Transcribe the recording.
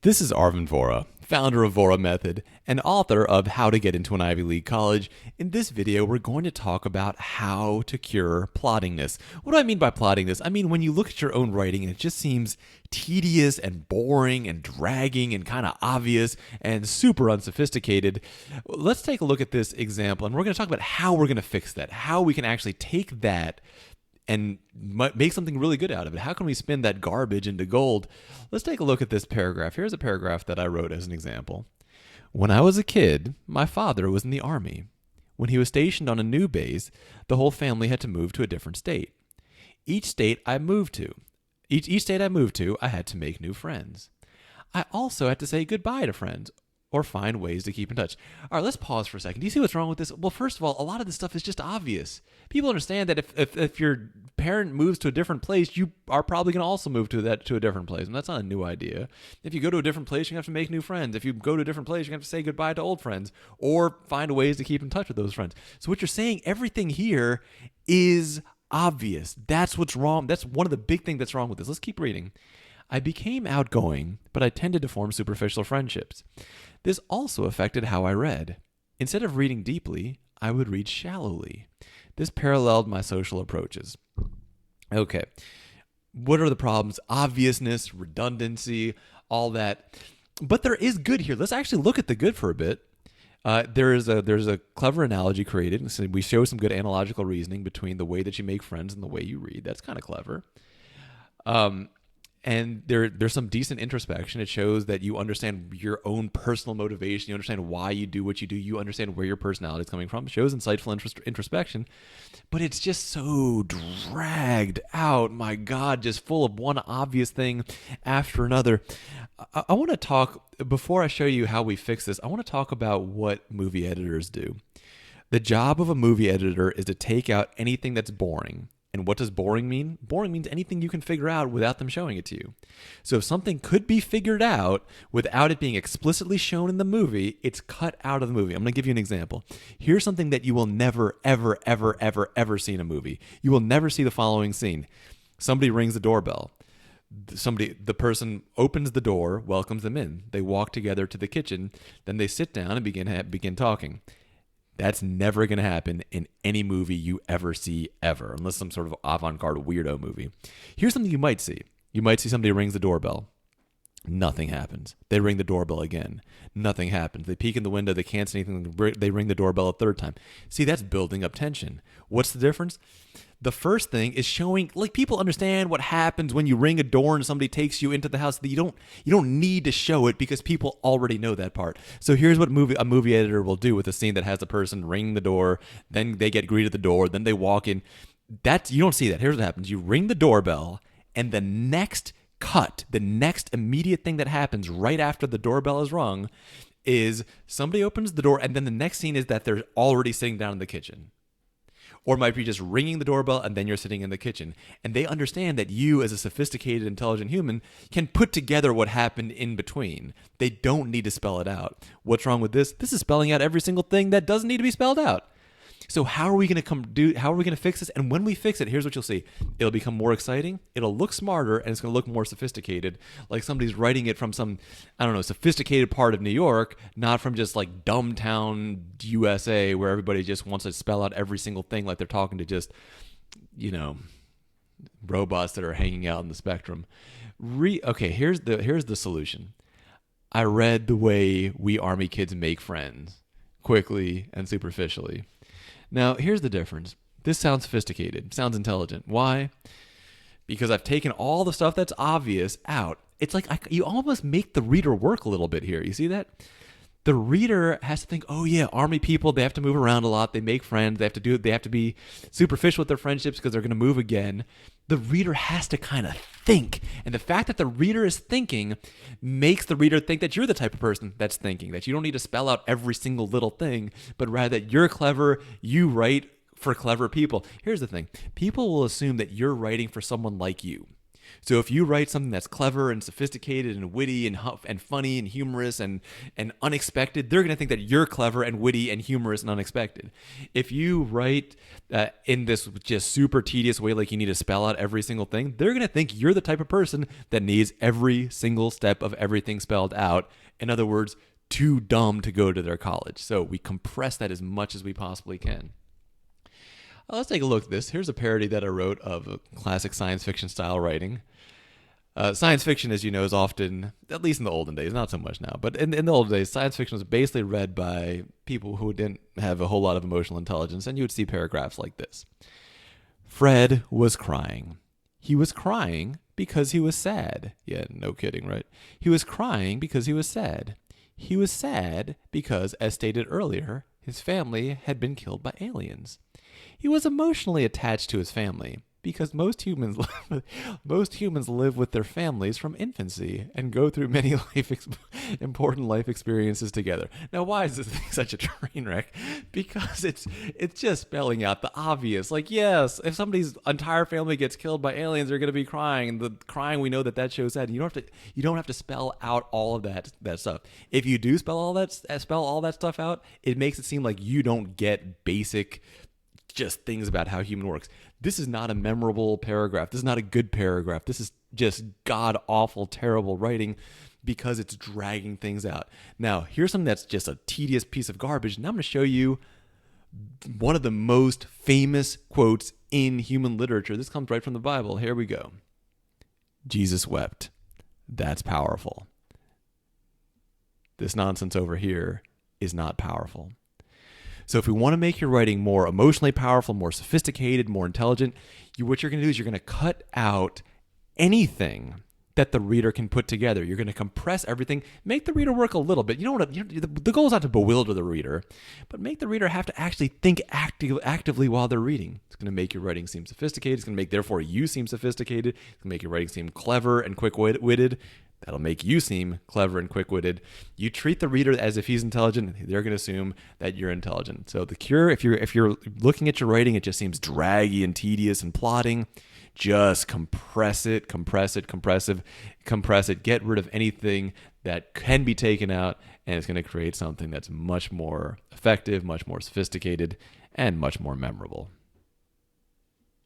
This is Arvin Vora, founder of Vora Method and author of How to Get into an Ivy League College. In this video, we're going to talk about how to cure ploddingness. What do I mean by ploddingness? I mean when you look at your own writing and it just seems tedious and boring and dragging and kind of obvious and super unsophisticated. Let's take a look at this example, and we're going to talk about how we're going to fix that, how we can actually take that and make something really good out of it. How can we spin that garbage into gold? Let's take a look at this paragraph. Here's a paragraph that I wrote as an example. When I was a kid, my father was in the Army. When he was stationed on a new base, the whole family had to move to a different state. Each state I moved to, I had to make new friends. I also had to say goodbye to friends or find ways to keep in touch. All right, let's pause for a second. Do you see what's wrong with this? Well, first of all, a lot of this stuff is just obvious. People understand that if your parent moves to a different place, you are probably going to also move to a different place. And that's not a new idea. If you go to a different place, you have to make new friends. If you go to a different place, you have to say goodbye to old friends or find ways to keep in touch with those friends. So what you're saying, everything here is obvious. That's what's wrong. That's one of the big things that's wrong with this. Let's keep reading. I became outgoing, but I tended to form superficial friendships. This also affected how I read. Instead of reading deeply, I would read shallowly. This paralleled my social approaches. Okay, what are the problems? Obviousness, redundancy, all that. But there is good here. Let's actually look at the good for a bit. There's a clever analogy created. So we show some good analogical reasoning between the way that you make friends and the way you read. That's kind of clever. And there's some decent introspection. It shows that you understand your own personal motivation. You understand why you do what you do. You understand where your personality is coming from. It shows insightful introspection. But it's just so dragged out. My God, just full of one obvious thing after another. I want to talk, before I show you how we fix this, I want to talk about what movie editors do. The job of a movie editor is to take out anything that's boring. And what does boring mean? Boring means anything you can figure out without them showing it to you. So if something could be figured out without it being explicitly shown in the movie, it's cut out of the movie. I'm going to give you an example. Here's something that you will never, ever, ever, ever, ever see in a movie. You will never see the following scene. Somebody rings the doorbell. The person opens the door, welcomes them in. They walk together to the kitchen. Then they sit down and begin talking. That's never going to happen in any movie you ever see, ever, unless some sort of avant-garde weirdo movie. Here's something you might see. You might see somebody rings the doorbell. Nothing happens. They ring the doorbell again. Nothing happens. They peek in the window. They can't see anything. They ring the doorbell a third time. See, that's building up tension. What's the difference? The first thing is showing, like, people understand what happens when you ring a door and somebody takes you into the house. That you don't need to show it because people already know that part. So here's what a movie editor will do with a scene that has a person ring the door, then they get greeted at the door, then they walk in. You don't see that. Here's what happens. You ring the doorbell, and the next cut, the next immediate thing that happens right after the doorbell is rung is somebody opens the door, and then the next scene is that they're already sitting down in the kitchen. Or it might be just ringing the doorbell and then you're sitting in the kitchen. And they understand that you, as a sophisticated, intelligent human, can put together what happened in between. They don't need to spell it out. What's wrong with this? This is spelling out every single thing that doesn't need to be spelled out. So how are we going to fix this? And when we fix it, here's what you'll see. It'll become more exciting. It'll look smarter, and it's going to look more sophisticated. Like somebody's writing it from some, sophisticated part of New York, not from just like dumbtown USA where everybody just wants to spell out every single thing like they're talking to just, robots that are hanging out in the spectrum. Okay, here's the solution. I read the way we Army kids make friends, quickly and superficially. Now, here's the difference. This sounds sophisticated, sounds intelligent. Why? Because I've taken all the stuff that's obvious out. It's like you almost make the reader work a little bit here. You see that? The reader has to think, oh yeah, Army people, they have to move around a lot. They make friends. They have to be superficial with their friendships because they're going to move again. The reader has to kind of think. And the fact that the reader is thinking makes the reader think that you're the type of person that's thinking, that you don't need to spell out every single little thing, but rather that you're clever, you write for clever people. Here's the thing. People will assume that you're writing for someone like you. So if you write something that's clever and sophisticated and witty and funny and humorous and unexpected, they're going to think that you're clever and witty and humorous and unexpected. If you write in this just super tedious way, like you need to spell out every single thing, they're going to think you're the type of person that needs every single step of everything spelled out. In other words, too dumb to go to their college. So we compress that as much as we possibly can. Let's take a look at this. Here's a parody that I wrote of a classic science fiction style writing. Science fiction, as you know, is often, at least in the olden days, not so much now, but in the old days, science fiction was basically read by people who didn't have a whole lot of emotional intelligence, and you would see paragraphs like this. Fred was crying. He was crying because he was sad. Yeah, no kidding, right? He was crying because he was sad. He was sad because, as stated earlier, his family had been killed by aliens. He was emotionally attached to his family because most humans live with their families from infancy and go through many important life experiences together. Now, why is this thing such a train wreck? Because it's just spelling out the obvious. Like, yes, if somebody's entire family gets killed by aliens, they're going to be crying. And the crying, we know that shows sad. You don't have to spell out all of that stuff. If you do spell all that stuff out, it makes it seem like you don't get basic just things about how human works. This is not a memorable paragraph. This is not a good paragraph. This is just god-awful, terrible writing because it's dragging things out. Now, here's something that's just a tedious piece of garbage, and I'm going to show you one of the most famous quotes in human literature. This comes right from the Bible. Here we go. Jesus wept. That's powerful. This nonsense over here is not powerful. So if we want to make your writing more emotionally powerful, more sophisticated, more intelligent, what you're going to do is you're going to cut out anything that the reader can put together. You're going to compress everything, make the reader work a little bit. The goal is not to bewilder the reader, but make the reader have to actually think actively while they're reading. It's going to make your writing seem sophisticated. It's going to make, therefore, you seem sophisticated. It's going to make your writing seem clever and quick-witted. That'll make you seem clever and quick-witted. You treat the reader as if he's intelligent, they're going to assume that you're intelligent. So the cure, if you're looking at your writing, it just seems draggy and tedious and plodding, just compress it. Get rid of anything that can be taken out, and it's going to create something that's much more effective, much more sophisticated, and much more memorable.